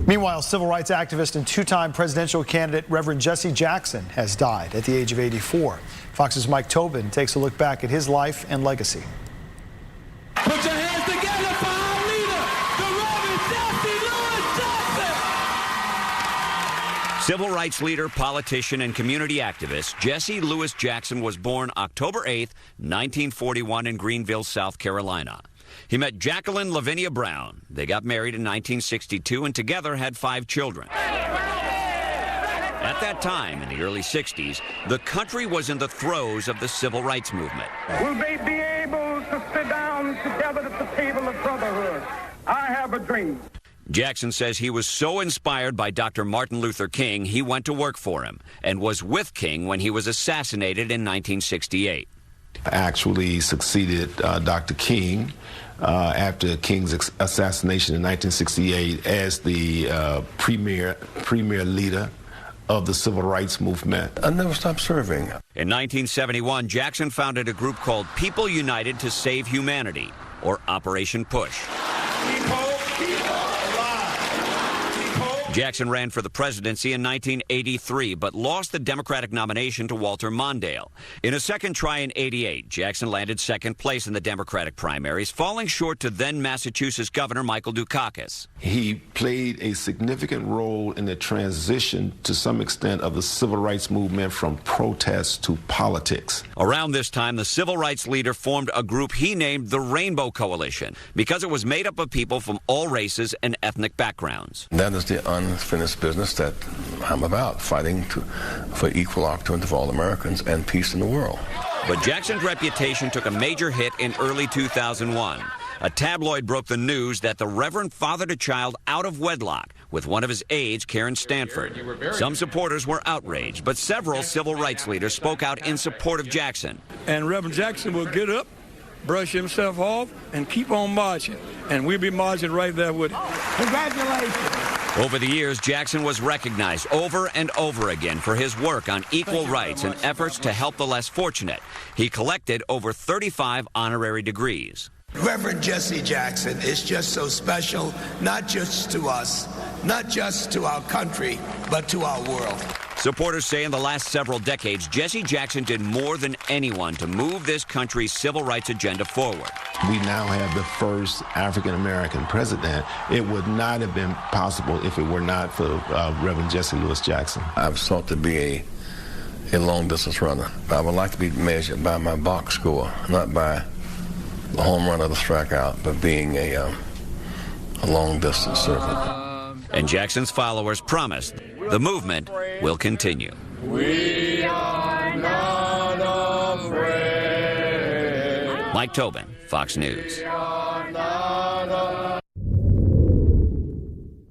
Meanwhile, civil rights activist and two-time presidential candidate Reverend Jesse Jackson has died at the age of 84. Fox's Mike Tobin takes a look back at his life and legacy. Put your hands together for our leader, the Reverend Jesse Lewis Jackson. Civil rights leader, politician, and community activist Jesse Lewis Jackson was born October 8, 1941 in Greenville, South Carolina. He met Jacqueline Lavinia Brown. They got married in 1962 and together had 5 children. At that time, in the early 60s, the country was in the throes of the civil rights movement. Will they be able to sit down together at the table of brotherhood? I have a dream. Jackson says he was so inspired by Dr. Martin Luther King, he went to work for him and was with King when he was assassinated in 1968. I actually succeeded Dr. King after King's assassination in 1968 as the premier leader of the civil rights movement. I never stopped serving. In 1971, Jackson founded a group called People United to Save Humanity, or Operation Push. Jackson ran for the presidency in 1983, but lost the Democratic nomination to Walter Mondale. In a second try in '88, Jackson landed second place in the Democratic primaries, falling short to then Massachusetts Governor Michael Dukakis. He played a significant role in the transition, to some extent, of the civil rights movement from protest to politics. Around this time, the civil rights leader formed a group he named the Rainbow Coalition because it was made up of people from all races and ethnic backgrounds. That is the unfinished business that I'm about, fighting for equal opportunity for all Americans and peace in the world. But Jackson's reputation took a major hit in early 2001. A tabloid broke the news that the Reverend fathered a child out of wedlock with one of his aides, Karen Stanford. Some supporters were outraged, but several civil rights leaders spoke out in support of Jackson. And Reverend Jackson will get up, brush himself off, and keep on marching. And we'll be marching right there with him. Congratulations. Over the years, Jackson was recognized over and over again for his work on equal rights and efforts to help the less fortunate. He collected over 35 honorary degrees. Reverend Jesse Jackson is just so special, not just to us, not just to our country, but to our world. Supporters say in the last several decades, Jesse Jackson did more than anyone to move this country's civil rights agenda forward. We now have the first African-American president. It would not have been possible if it were not for Reverend Jesse Lewis Jackson. I've sought to be a long-distance runner. I would like to be measured by my box score, not by the home run or the strikeout, but being a long-distance servant. And Jackson's followers promised the movement will continue. We are not afraid. Mike Tobin, Fox News. We are not afraid.